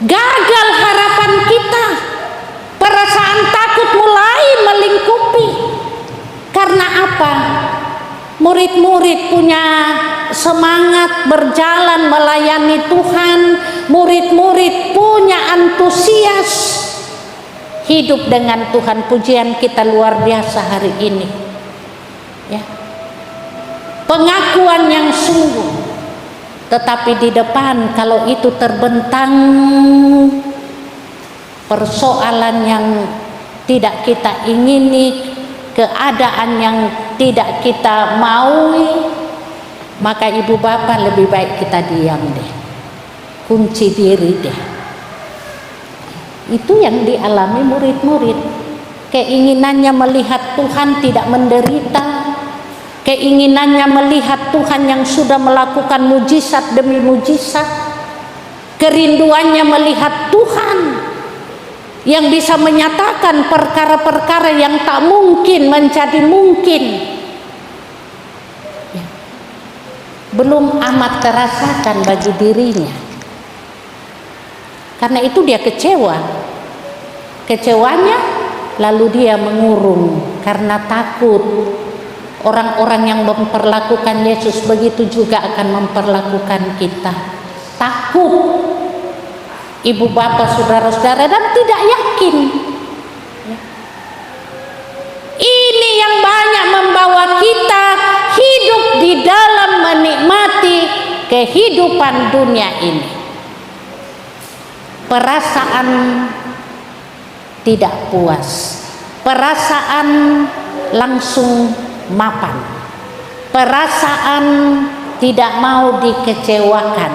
Gagal harapan kita. Perasaan takut mulai melingkupi. Karena apa? Murid-murid punya semangat berjalan melayani Tuhan, murid-murid punya antusias hidup dengan Tuhan. Pujian kita luar biasa hari ini, ya. Pengakuan yang sungguh, tetapi di depan kalau itu terbentang persoalan yang tidak kita ingini, keadaan yang tidak kita maui, maka ibu bapak lebih baik kita diam deh, kunci diri deh. Itu yang dialami murid-murid. Keinginannya melihat Tuhan tidak menderita, keinginannya melihat Tuhan yang sudah melakukan mujizat demi mujizat, kerinduannya melihat Tuhan yang bisa menyatakan perkara-perkara yang tak mungkin menjadi mungkin. Belum amat terasakan bagi dirinya. Karena itu dia kecewa. Kecewanya lalu dia mengurung karena takut. Orang-orang yang memperlakukan Yesus begitu juga akan memperlakukan kita. Takut. Ibu bapak saudara-saudara, dan tidak yakin. Ini yang banyak membawa kita hidup di dalam menikmati kehidupan dunia ini. Perasaan tidak puas, perasaan langsung mapan, perasaan tidak mau dikecewakan,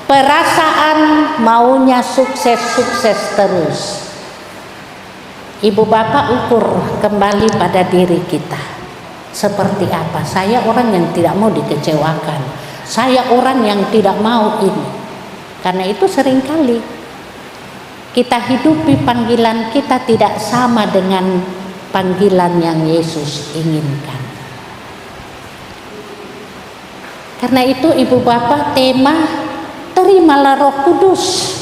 perasaan maunya sukses-sukses terus. Ibu bapak ukur kembali pada diri kita. Seperti apa? Saya orang yang tidak mau dikecewakan. Saya orang yang tidak mau ini. Karena itu seringkali kita hidupi panggilan kita tidak sama dengan panggilan yang Yesus inginkan. Karena itu ibu bapak, tema terimalah Roh Kudus.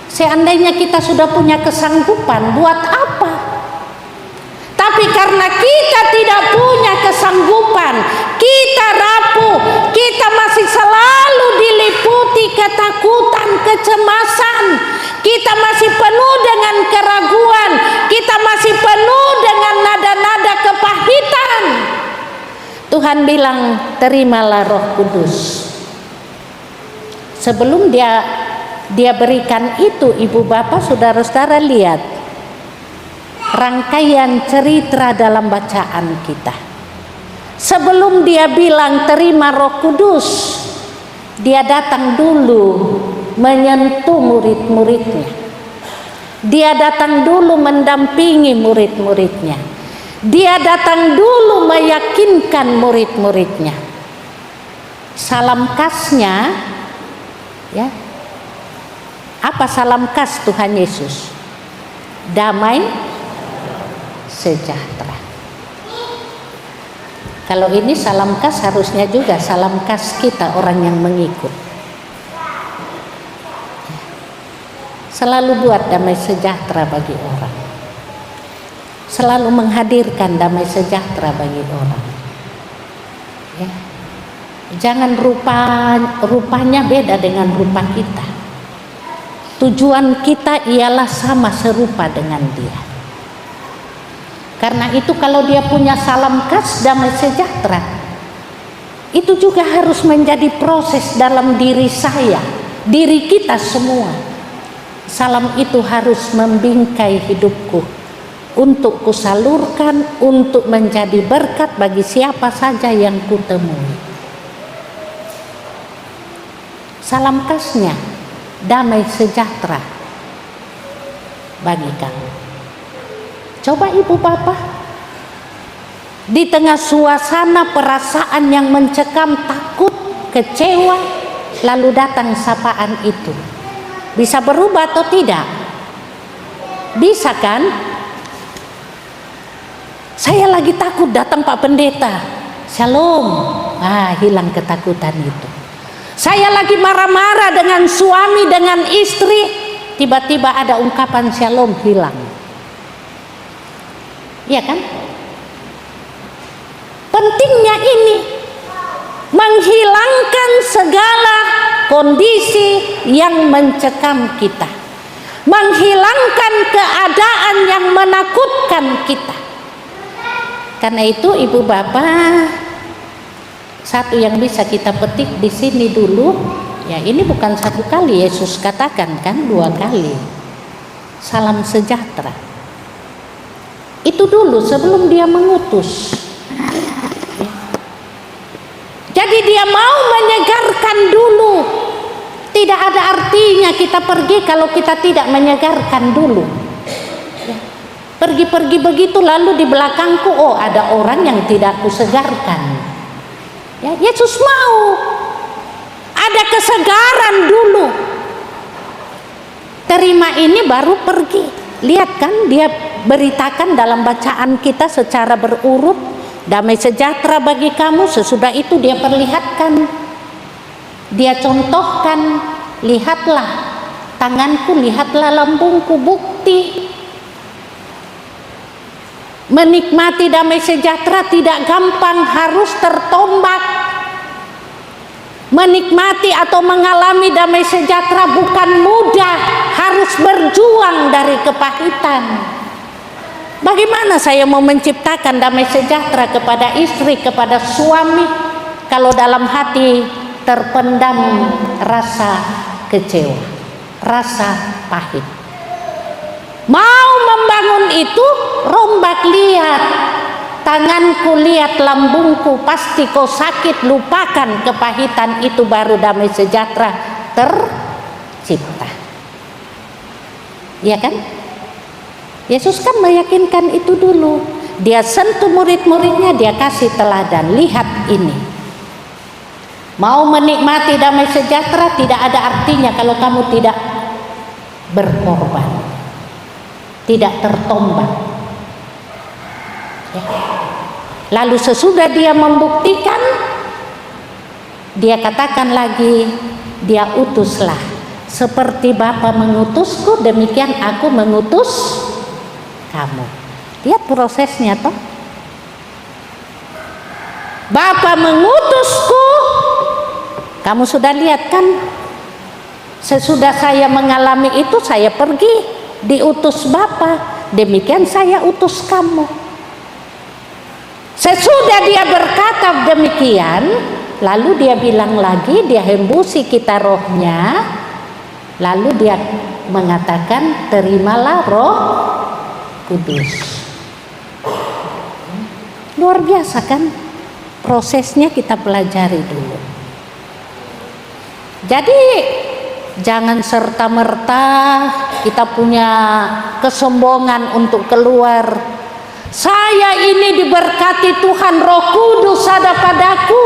Seandainya kita sudah punya kesanggupan, buat apa? Tapi karena kita tidak punya kesanggupan, kita rapuh, kita masih selalu diliputi ketakutan, kecemasan, kita masih penuh dengan keraguan, kita masih penuh dengan nada-nada kepahitan. Tuhan bilang, terimalah Roh Kudus. Sebelum dia berikan itu, ibu bapak saudara-saudara, lihat rangkaian cerita dalam bacaan kita. Sebelum dia bilang terima Roh Kudus, dia datang dulu menyentuh murid-muridnya. Dia datang dulu mendampingi murid-muridnya. Dia datang dulu meyakinkan murid-muridnya. Salam khasnya, ya, apa salam khas Tuhan Yesus? Damai sejahtera. Kalau ini salam khas, harusnya juga salam khas kita orang yang mengikut. Selalu buat damai sejahtera bagi orang. Selalu menghadirkan damai sejahtera bagi orang. Ya. Jangan rupanya beda dengan rupa kita. Tujuan kita ialah sama serupa dengan dia. Karena itu kalau dia punya salam khas damai sejahtera, itu juga harus menjadi proses dalam diri saya, diri kita semua. Salam itu harus membingkai hidupku untuk kusalurkan, untuk menjadi berkat bagi siapa saja yang kutemui. Salam khasnya damai sejahtera bagi kamu. Coba ibu bapak, di tengah suasana perasaan yang mencekam, takut, kecewa, lalu datang sapaan itu, bisa berubah atau tidak? Bisa kan? Saya lagi takut, datang Pak Pendeta, Shalom, hilang ketakutan itu. Saya lagi marah-marah dengan suami, dengan istri, tiba-tiba ada ungkapan shalom hilang. Iya kan? Pentingnya ini menghilangkan segala kondisi yang mencekam kita, menghilangkan keadaan yang menakutkan kita. Karena itu ibu bapak, satu yang bisa kita petik di sini dulu, ya ini bukan satu kali Yesus katakan kan, 2 kali. Salam sejahtera. Itu dulu sebelum dia mengutus. Jadi dia mau menyegarkan dulu. Tidak ada artinya kita pergi kalau kita tidak menyegarkan dulu. Pergi-pergi begitu lalu di belakangku, oh ada orang yang tidak kusegarkan. Ya, Yesus mau ada kesegaran dulu. Terima ini baru pergi. Lihat kan dia beritakan dalam bacaan kita secara berurut, damai sejahtera bagi kamu. Sesudah itu dia perlihatkan, dia contohkan, lihatlah tanganku, lihatlah lambungku, bukti. Menikmati damai sejahtera tidak gampang, harus tertombak. Menikmati atau mengalami damai sejahtera bukan mudah, harus berjuang dari kepahitan. Bagaimana saya mau menciptakan damai sejahtera kepada istri, kepada suami, kalau dalam hati terpendam rasa kecewa, rasa pahit? Mau membangun itu, rombak, lihat tanganku, lihat lambungku, pasti kau sakit, lupakan kepahitan, itu baru damai sejahtera tercipta. Ya kan? Yesus kan meyakinkan itu dulu. Dia sentuh murid-muridnya, dia kasih teladan, lihat ini. Mau menikmati damai sejahtera tidak ada artinya kalau kamu tidak berkorban, tidak tertombak. Ya. Lalu sesudah dia membuktikan, dia katakan lagi, dia utuslah. Seperti Bapa mengutusku, demikian aku mengutus kamu. Lihat prosesnya toh. Bapa mengutusku, kamu sudah lihat kan? Sesudah saya mengalami itu, saya pergi, diutus Bapa, demikian saya utus kamu. Sesudah dia berkata demikian, lalu dia bilang lagi, dia hembusi kita rohnya, lalu dia mengatakan terimalah Roh Kudus. Luar biasa kan? Prosesnya kita pelajari dulu. Jadi jangan serta-merta kita punya kesombongan untuk keluar. Saya ini diberkati Tuhan, Roh Kudus ada padaku.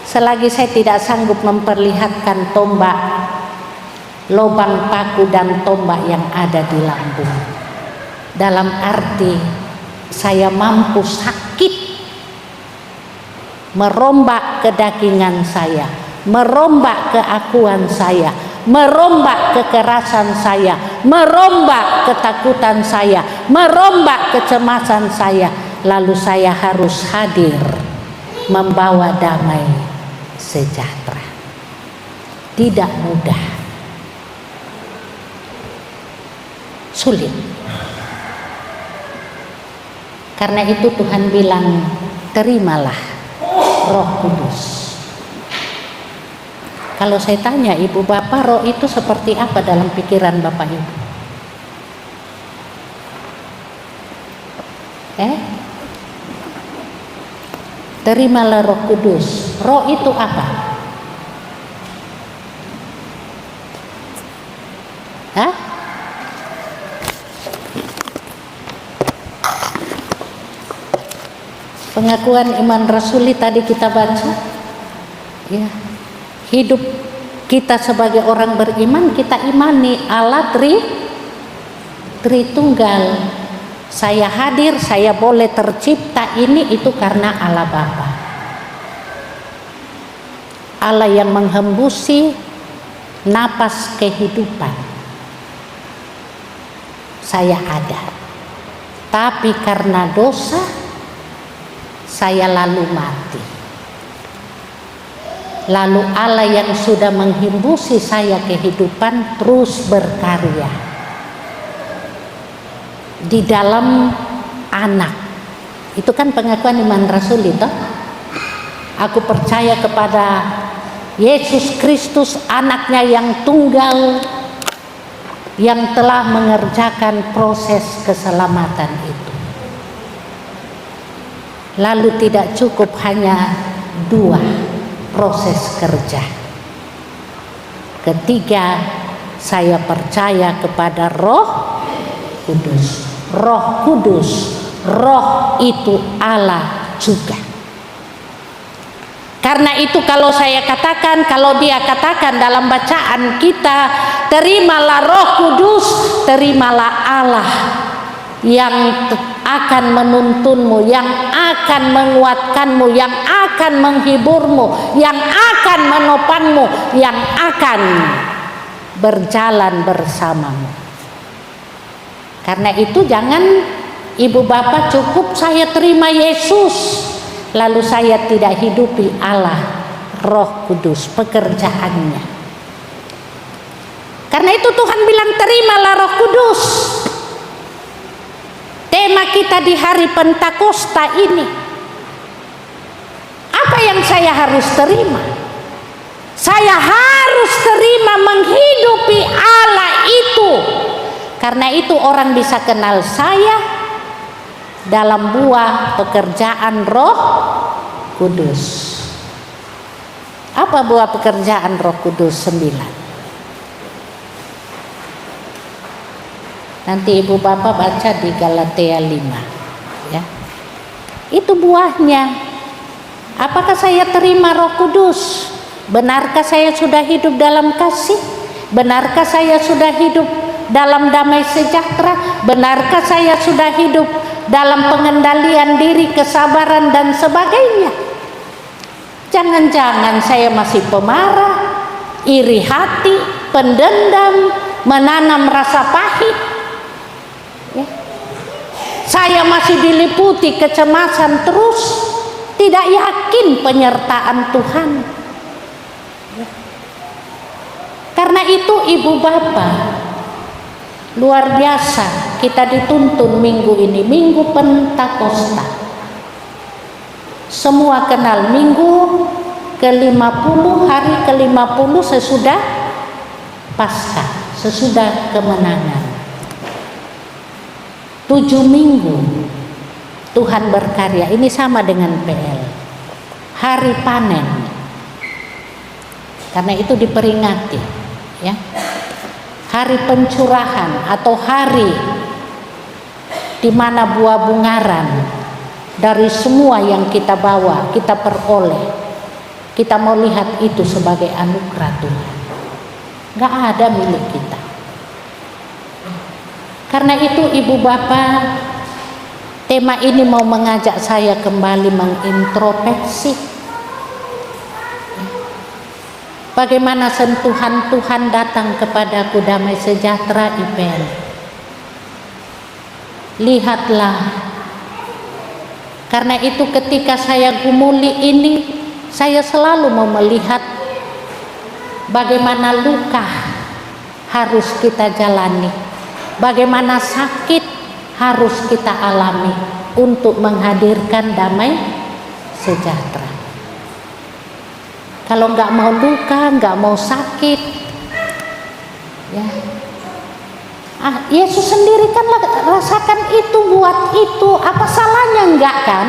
Selagi saya tidak sanggup memperlihatkan tombak, lubang paku dan tombak yang ada di lambung, dalam arti saya mampu sakit merombak kedagingan saya, merombak keakuan saya, merombak kekerasan saya, merombak ketakutan saya, merombak kecemasan saya, lalu saya harus hadir membawa damai sejahtera. Tidak mudah, sulit. Karena itu Tuhan bilang, terimalah Roh Kudus. Kalau saya tanya ibu bapak, roh itu seperti apa dalam pikiran bapak ibu? Terimalah Roh Kudus. Roh itu apa? Hah? Pengakuan iman rasuli tadi kita baca, ya. Hidup kita sebagai orang beriman, kita imani Allah Tritunggal. Saya hadir, saya boleh tercipta ini itu karena Allah Bapa. Allah yang menghembusi napas kehidupan. Saya ada, tapi karena dosa saya lalu mati. Lalu Allah yang sudah menghembusi saya kehidupan terus berkarya di dalam anak. Itu kan pengakuan iman rasul itu. Aku percaya kepada Yesus Kristus, anaknya yang tunggal, yang telah mengerjakan proses keselamatan itu. Lalu tidak cukup hanya 2 proses kerja. Ketiga, saya percaya kepada Roh Kudus. Roh Kudus, Roh itu Allah juga. Karena itu kalau saya katakan, kalau dia katakan dalam bacaan kita, terimalah Roh Kudus, terimalah Allah yang akan menuntunmu, yang akan menguatkanmu, yang akan menghiburmu, yang akan menopangmu, yang akan berjalan bersamamu. Karena itu jangan ibu bapak cukup saya terima Yesus, lalu saya tidak hidupi Allah, Roh Kudus, pekerjaannya. Karena itu Tuhan bilang terimalah Roh Kudus. Tema kita di hari Pentakosta ini, apa yang saya harus terima? Saya harus terima menghidupi Allah itu. Karena itu orang bisa kenal saya dalam buah pekerjaan Roh Kudus. Apa buah pekerjaan Roh Kudus? 9. Nanti ibu bapak baca di Galatia 5 ya. Itu buahnya. Apakah saya terima Roh Kudus? Benarkah saya sudah hidup dalam kasih? Benarkah saya sudah hidup dalam damai sejahtera? Benarkah saya sudah hidup dalam pengendalian diri, kesabaran dan sebagainya? Jangan-jangan saya masih pemarah, iri hati, pendendam, menanam rasa pahit ya. Saya masih diliputi kecemasan terus, tidak yakin penyertaan Tuhan ya. Karena itu ibu bapak, luar biasa kita dituntun minggu ini, minggu Pentakosta. Semua kenal minggu ke-50, hari ke-50 sesudah Paskah, sesudah kemenangan. 7 minggu Tuhan berkarya. Ini sama dengan PL, hari panen. Karena itu diperingati ya, hari pencurahan atau hari di mana buah bungaran dari semua yang kita bawa, kita peroleh, kita mau lihat itu sebagai anugerah Tuhan. Gak ada milik kita. Karena itu ibu bapak, tema ini mau mengajak saya kembali mengintrospeksi bagaimana sentuhan Tuhan datang kepadaku, damai sejahtera IPL. Lihatlah, karena itu ketika saya gumuli ini, saya selalu mau melihat bagaimana luka harus kita jalani, bagaimana sakit harus kita alami untuk menghadirkan damai sejahtera. Kalau nggak mau luka, nggak mau sakit, ya, Yesus sendiri kan rasakan itu, buat itu, apa salahnya enggak kan?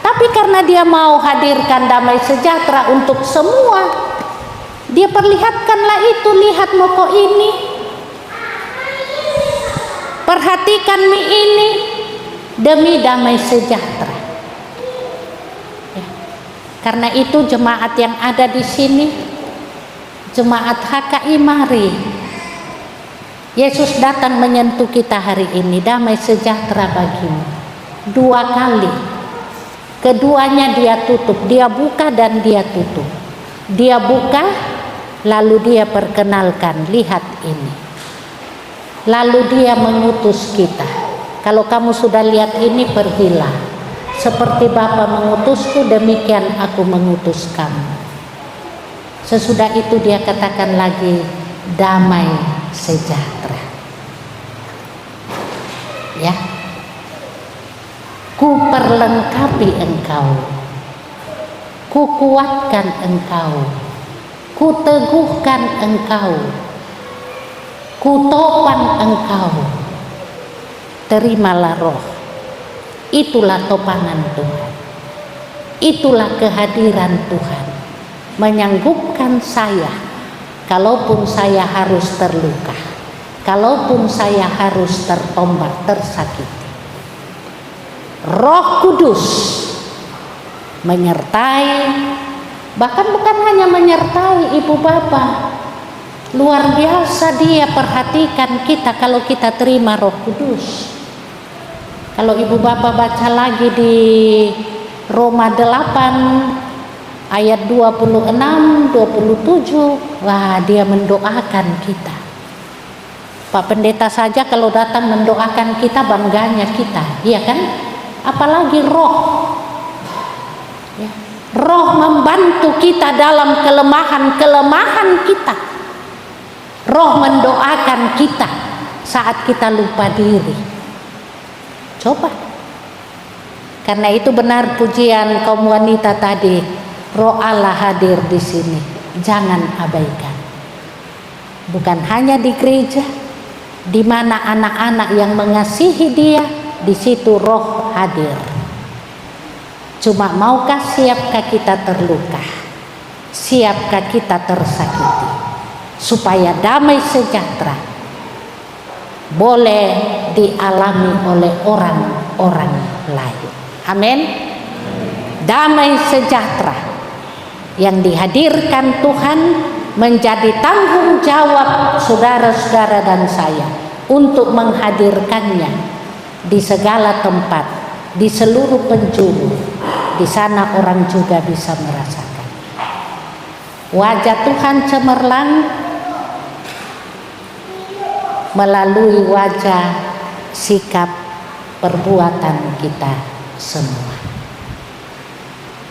Tapi karena dia mau hadirkan damai sejahtera untuk semua, dia perlihatkanlah itu. Lihat moko ini, perhatikan mie ini, demi damai sejahtera. Ya. Karena itu jemaat yang ada di sini, jemaat HKI, mari. Yesus datang menyentuh kita hari ini, damai sejahtera bagimu. 2 kali. Keduanya dia tutup, dia buka dan dia tutup. Dia buka, lalu dia perkenalkan, lihat ini. Lalu dia mengutus kita. Kalau kamu sudah lihat ini, pergilah. Seperti Bapa mengutusku, demikian aku mengutus kamu. Sesudah itu dia katakan lagi, damai sejahtera. Ya, ku perlengkapi engkau, ku kuatkan engkau, ku teguhkan engkau, ku topan engkau. Terimalah roh. Itulah topangan Tuhan. Itulah kehadiran Tuhan. Menyanggupkan saya, kalaupun saya harus terluka, kalaupun saya harus tertombak, tersakiti. Roh Kudus menyertai, bahkan bukan hanya menyertai ibu bapa, luar biasa dia perhatikan kita kalau kita terima Roh Kudus. Kalau ibu bapa baca lagi di Roma 8 ayat 26, 27, wah dia mendoakan kita. Pak Pendeta saja kalau datang mendoakan kita, bangganya kita, iya kan? Apalagi roh. Ya. Roh membantu kita dalam kelemahan kita. Roh mendoakan kita saat kita lupa diri. Coba. Karena itu benar pujian kaum wanita tadi, Roh Allah hadir di sini. Jangan abaikan. Bukan hanya di gereja, di mana anak-anak yang mengasihi Dia, di situ Roh hadir. Cuma maukah, siapkah kita terluka? Siapkah kita tersakiti? Supaya damai sejahtera boleh dialami oleh orang-orang lain. Amin. Damai sejahtera yang dihadirkan Tuhan menjadi tanggung jawab saudara-saudara dan saya untuk menghadirkannya di segala tempat, di seluruh penjuru. Di sana orang juga bisa merasakan wajah Tuhan cemerlang melalui wajah, sikap, perbuatan kita semua.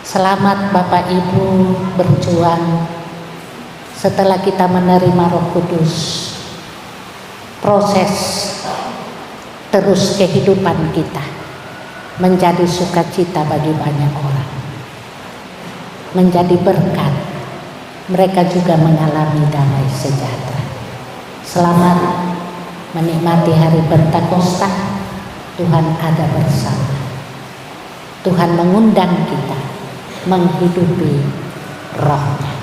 Selamat Bapak Ibu berjuang setelah kita menerima Roh Kudus. Proses terus kehidupan kita menjadi sukacita bagi banyak orang, menjadi berkat. Mereka juga mengalami damai sejahtera. Selamat menikmati hari Pentakosta. Tuhan ada bersama. Tuhan mengundang kita menghidupi rohnya.